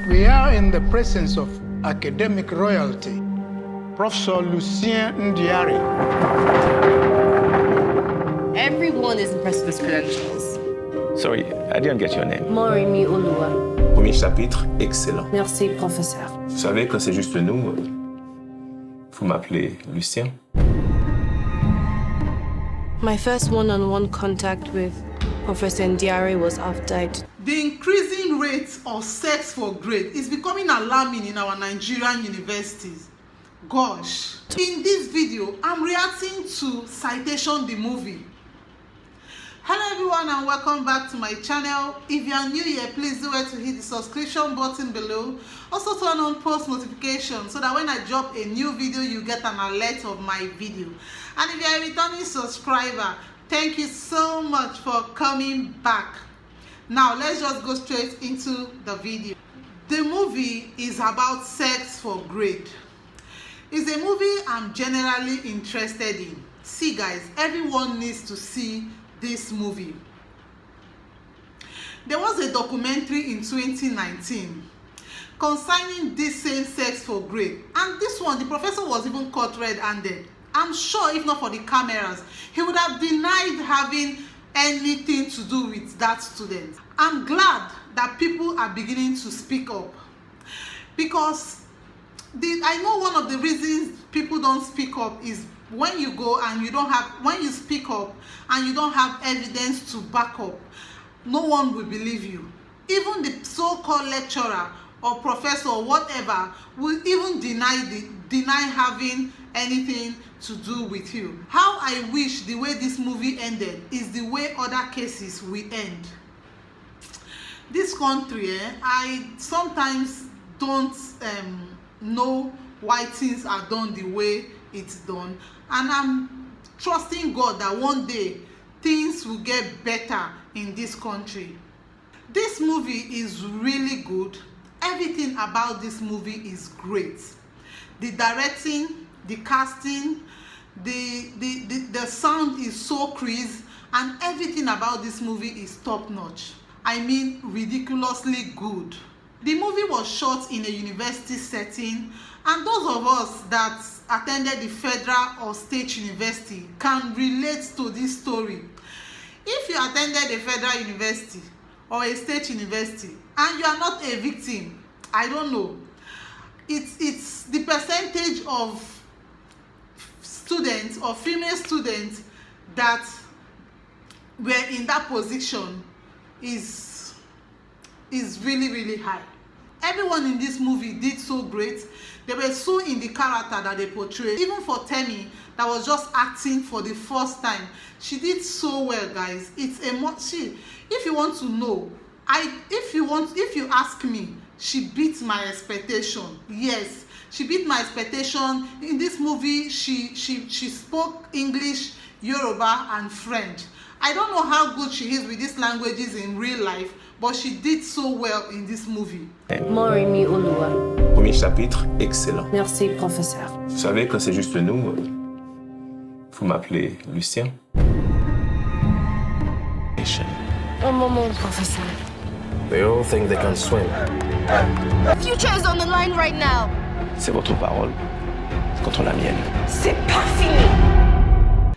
We are in the presence of academic royalty, Professor Lucien Ndiaye. Everyone is impressed with his credentials. Sorry, I didn't get your name. Morimi Olua. Premier chapitre, excellent. Merci, professeur. Vous savez, quand c'est juste nous, vous m'appelez Lucien. My first one-on-one contact with Professor Ndiaye was after The increasing rate of sex for grade is becoming alarming in our Nigerian universities. Gosh. In this video, I'm reacting to Citation the movie. Hello everyone and welcome back to my channel. If you are new here, please do well to hit the subscription button below. Also turn on post notifications so that when I drop a new video, you get an alert of my video. And if you are a returning subscriber, thank you so much for coming back. Now let's just go straight into the video. The movie is about sex for grade. It's a movie I'm generally interested in. See guys, everyone needs to see this movie. There was a documentary in 2019 concerning this same sex for grade, and this one the professor was even caught red-handed. I'm sure if not for the cameras, he would have denied having anything to do with that student. I'm glad that people are beginning to speak up, because I know one of the reasons people don't speak up is when you go and you don't have, when you speak up and you don't have evidence to back up, no one will believe you. Even the so-called lecturer or professor or whatever will even deny having anything to do with you. How I wish the way this movie ended is the way other cases will end. This country, I sometimes don't know why things are done the way it's done, and I'm trusting God that one day things will get better in this country. This movie is really good. Everything about this movie is great. The directing, the casting, the sound is so crisp, and everything about this movie is top notch. I mean, ridiculously good. The movie was shot in a university setting, and those of us that attended the federal or state university can relate to this story. If you attended a federal university or a state university and you are not a victim, I don't know, it's the percentage of students or female students that were in that position is really high. Everyone in this movie did so great. They were so in the character that they portrayed. Even for TEMI, that was just acting for the first time, she did so well, guys. It's a if you want to know, if you ask me, she beat my expectation. Yes, she beat my expectation. In this movie, she spoke English, Yoruba, and French. I don't know how good she is with these languages in real life, but she did so well in this movie. Morimi Olua. Premier chapitre, excellent. Merci, professeur. Vous savez, quand c'est juste nous, vous m'appelez Lucien. Un moment, professeur. They all think they can swim. The future is on the line right now. C'est votre parole contre la mienne. C'est pas fini.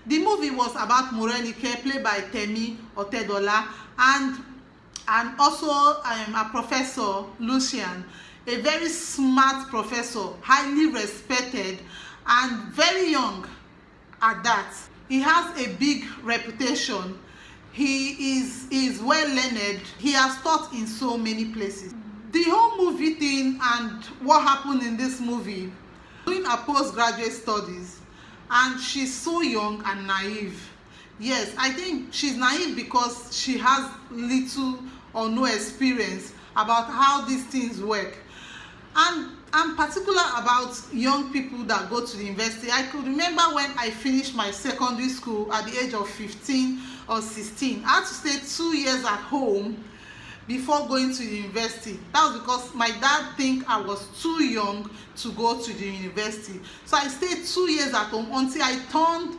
The movie was about NigerianMovies, played by TemiOtedola, and also a professor, Lucien, a very smart professor, highly respected and very young at that. He has a big reputation. He is well learned. He has taught in so many places. The whole movie thing and what happened in this movie, doing her postgraduate studies, and she's so young and naive. Yes, I think she's naive because she has little or no experience about how these things work. And I'm particular about young people that go to the university. I could remember when I finished my secondary school at the age of 15 or 16. I had to stay 2 years at home before going to the university. That was because my dad think I was too young to go to the university. So I stayed 2 years at home until I turned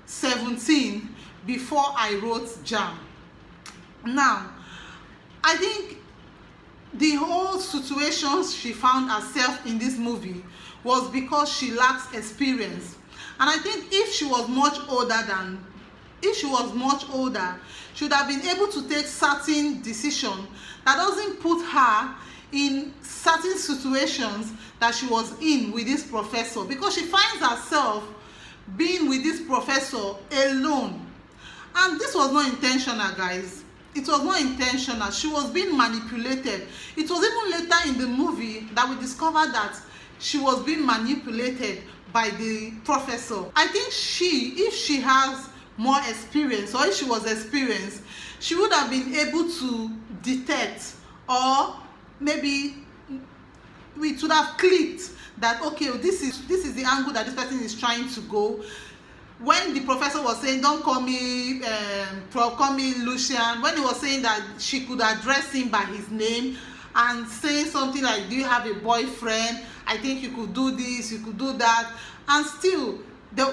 17 before I wrote JAM. Now, I think the whole situation she found herself in this movie was because she lacks experience. And I think if she was much older, she would have been able to take certain decisions that doesn't put her in certain situations that she was in with this professor, because she finds herself being with this professor alone. And this was not intentional, guys. It was not intentional. She was being manipulated. It was even later in the movie that we discovered that she was being manipulated by the professor. I think if she has more experience, or if she was experienced, she would have been able to detect, or maybe it would have clicked that, okay, this is the angle that this person is trying to go. When the professor was saying, don't call me call me Lucian, when he was saying that she could address him by his name and saying something like, do you have a boyfriend? I think you could do this, you could do that. And still,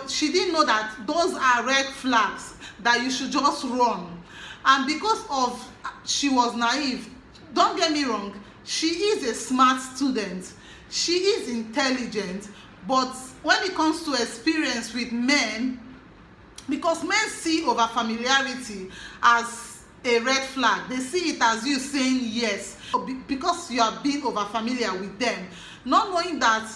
she didn't know that those are red flags that you should just run. And because of she was naive, don't get me wrong, she is a smart student, she is intelligent, but when it comes to experience with men, because men see over familiarity as a red flag, they see it as you saying yes because you are being over familiar with them, not knowing that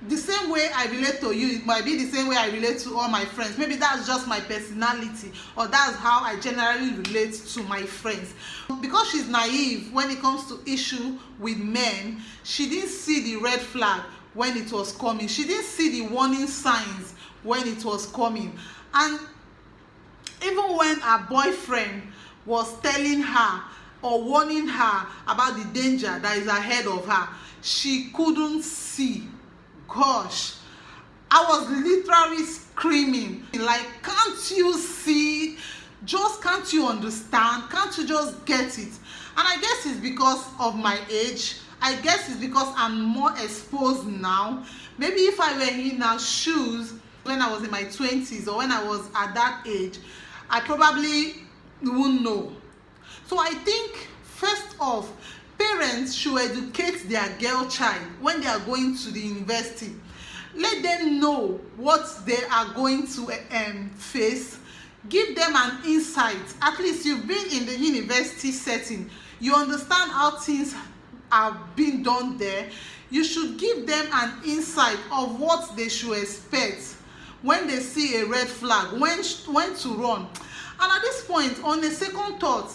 the same way I relate to you, it might be the same way I relate to all my friends. Maybe that's just my personality, or that's how I generally relate to my friends. Because she's naive when it comes to issue with men, she didn't see the red flag when it was coming. She didn't see the warning signs when it was coming. And even when her boyfriend was telling her or warning her about the danger that is ahead of her, she couldn't see. Gosh, I was literally screaming like, can't you see? Just can't you understand? Can't you just get it? And I guess it's because of my age. I guess it's because I'm more exposed now. Maybe if I were in her shoes when I was in my 20s, or when I was at that age, I probably wouldn't know. So I think, first off, parents should educate their girl child when they are going to the university. Let them know what they are going to face. Give them an insight. At least you've been in the university setting. You understand how things are being done there. You should give them an insight of what they should expect when they see a red flag, when to run. And at this point, on a second thought,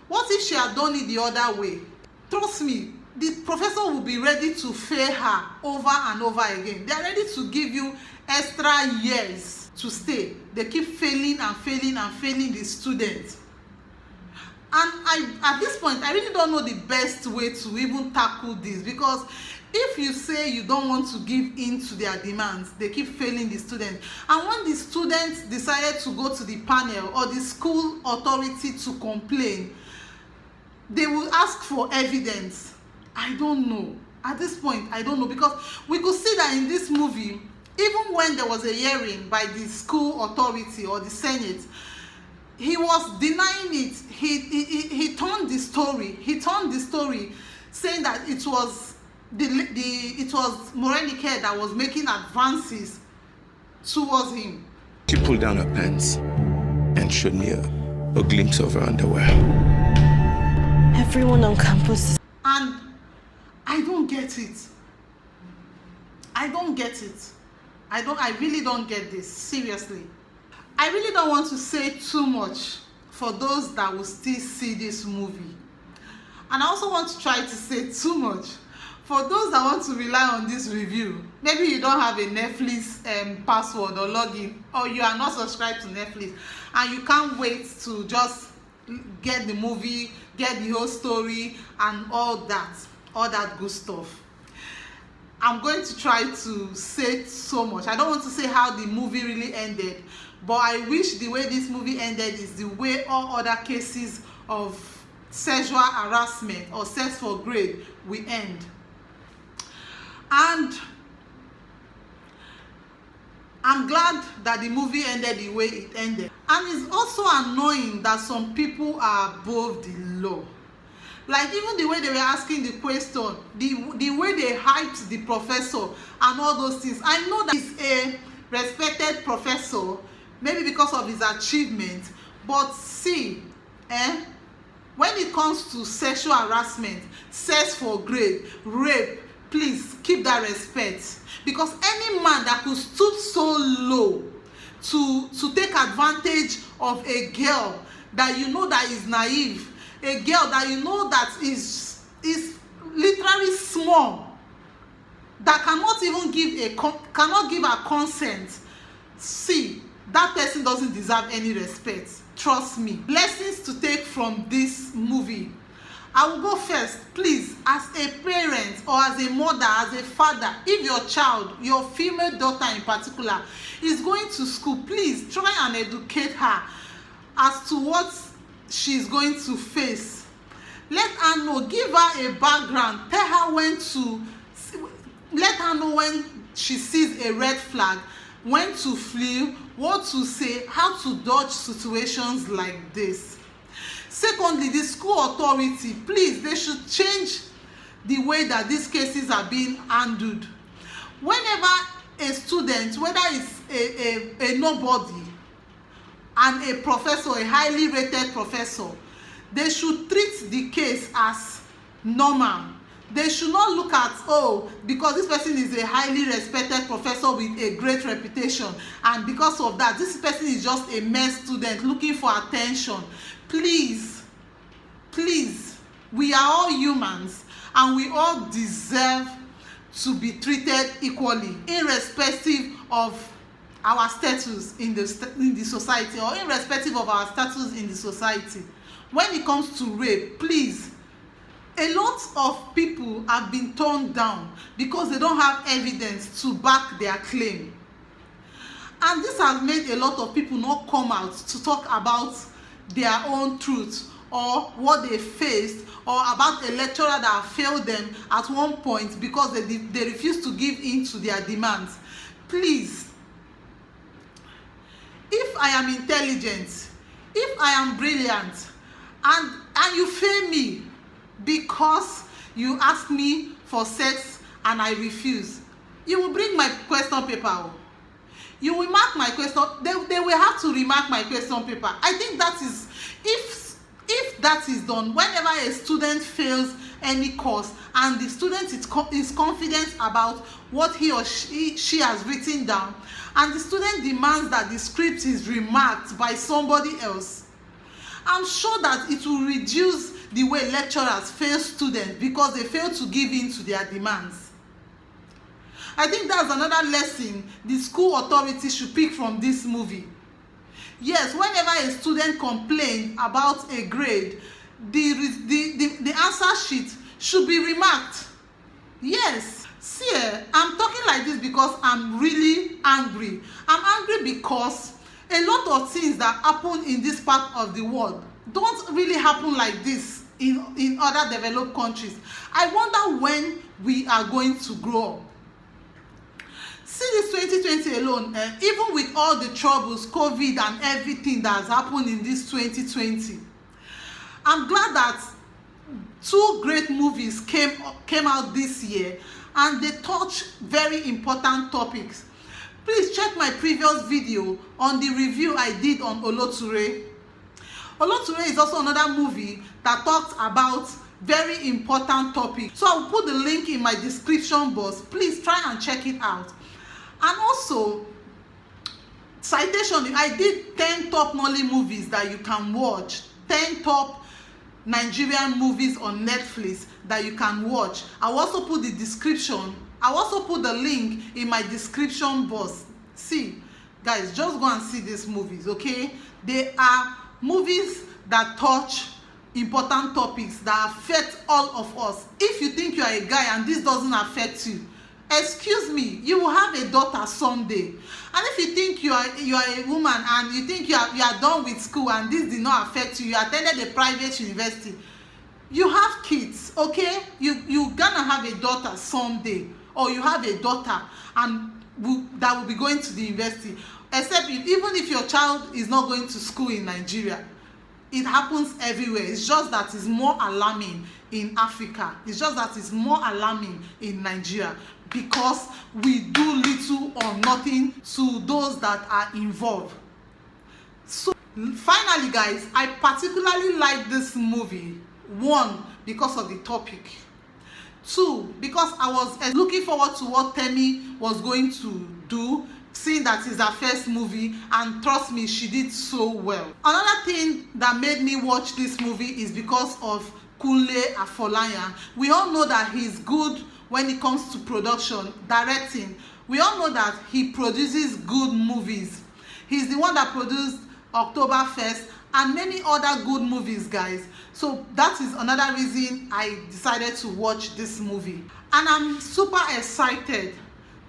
what if she had done it the other way? Trust me, the professor will be ready to fail her over and over again. They are ready to give you extra years to stay. They keep failing and failing and failing the students. And at this point, I really don't know the best way to even tackle this, because if you say you don't want to give in to their demands, they keep failing the students. And when the students decided to go to the panel or the school authority to complain, they will ask for evidence. I don't know. At this point, I don't know, because we could see that in this movie, even when there was a hearing by the school authority or the Senate, he was denying it. He turned the story. He turned the story, saying that it was NigerianMovies that was making advances towards him. She pulled down her pants and showed me a glimpse of her underwear. Everyone on campus. And I don't get it. I don't get it. I really don't get this, seriously. I really don't want to say too much for those that will still see this movie. And I also want to try to say too much for those that want to rely on this review. Maybe you don't have a Netflix password or login, or you are not subscribed to Netflix, and you can't wait to just get the movie, get the whole story, and all that good stuff. I'm going to try to say so much. I don't want to say how the movie really ended, but I wish the way this movie ended is the way all other cases of sexual harassment or sex for grade will end. And I'm glad that the movie ended the way it ended. And it's also annoying that some people are above the law. Like even the way they were asking the question, the way they hyped the professor and all those things. I know that he's a respected professor, maybe because of his achievement, but see, when it comes to sexual harassment, sex for grade, rape, please keep that respect. Because any man that could stoop so low to take advantage of a girl that you know that is naive, a girl that you know that is literally small, that cannot even give a consent, see, that person doesn't deserve any respect. Trust me. Lessons to take from this movie. I will go first. Please, as a parent or as a mother, as a father, if your child, your female daughter in particular, is going to school, please try and educate her as to what she's going to face. Let her know, give her a background, tell her when to, let her know when she sees a red flag, when to flee, what to say, how to dodge situations like this. Secondly, the school authority, please, they should change the way that these cases are being handled. Whenever a student, whether it's a nobody and a professor, a highly rated professor, they should treat the case as normal. They should not look at, oh, because this person is a highly respected professor with a great reputation, and because of that, this person is just a mere student looking for attention. Please, please, we are all humans, and we all deserve to be treated equally, irrespective of our status in the society, or irrespective of our status in the society. When it comes to rape, please, a lot of people have been turned down because they don't have evidence to back their claim. And this has made a lot of people not come out to talk about their own truth or what they faced, or about a lecturer that failed them at one point because they refused to give in to their demands. Please, if I am intelligent, if I am brilliant, and you fail me because you ask me for sex and I refuse, you will bring my question paper. You will mark my question. They will have to remark my question paper. I think that is, if that is done, whenever a student fails any course and the student is confident about what he or she has written down, and the student demands that the script is remarked by somebody else, I'm sure that it will reduce the way lecturers fail students because they fail to give in to their demands. I think that's another lesson the school authorities should pick from this movie. Yes, whenever a student complains about a grade, the answer sheet should be remarked. Yes. See, I'm talking like this because I'm really angry. I'm angry because a lot of things that happen in this part of the world don't really happen like this in other developed countries. I wonder when we are going to grow up. See, this 2020 alone, even with all the troubles, COVID and everything that has happened in this 2020, I'm glad that 2 great movies came out this year, and they touch very important topics. Please check my previous video on the review I did on Oloture. Oloture is also another movie that talks about very important topics. So I'll put the link in my description box. Please try and check it out. And also, Citation, I did 10 top Nollywood movies that you can watch. 10 top Nigerian movies on Netflix that you can watch. I'll also put the description. I'll also put the link in my description box. See, guys, just go and see these movies, okay? They are movies that touch important topics that affect all of us. If you think you are a guy and this doesn't affect you, excuse me, you will have a daughter someday. And if you think you are a woman and you think you are done with school and this did not affect you, you attended a private university, you have kids, okay? You gonna have a daughter someday, or you have a daughter, and that will be going to the university, except even if your child is not going to school in Nigeria. It happens everywhere. It's just that it's more alarming in Africa. It's just that it's more alarming in Nigeria because we do little or nothing to those that are involved. So finally, guys, I particularly like this movie. 1, because of the topic. 2, because I was looking forward to what TEMI was going to do, seeing that it's her first movie, and trust me, she did so well. Another thing that made me watch this movie is because of KunleAfolayan. We all know that he's good when it comes to production, directing. We all know that he produces good movies. He's the one that produced Oktoberfest and many other good movies, guys. So that is another reason I decided to watch this movie. And I'm super excited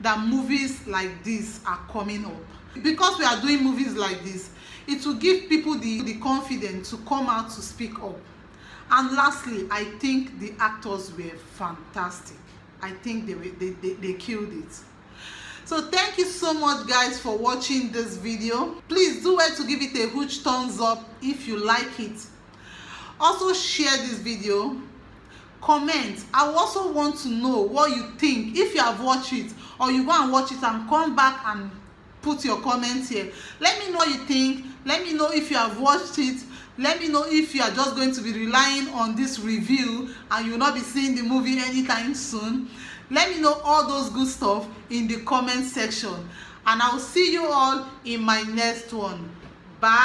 that movies like this are coming up. Because we are doing movies like this, it will give people the confidence to come out to speak up. And lastly, I think the actors were fantastic. I think they killed it. So thank you so much, guys, for watching this video. Please do well to give it a huge thumbs up if you like it. Also share this video, comment. I also want to know what you think. If you have watched it or you go and watch it and come back and put your comments here, let me know what you think. Let me know if you have watched it. Let me know if you are just going to be relying on this review and you will not be seeing the movie anytime soon. Let me know all those good stuff in the comment section, and I will see you all in my next one. Bye.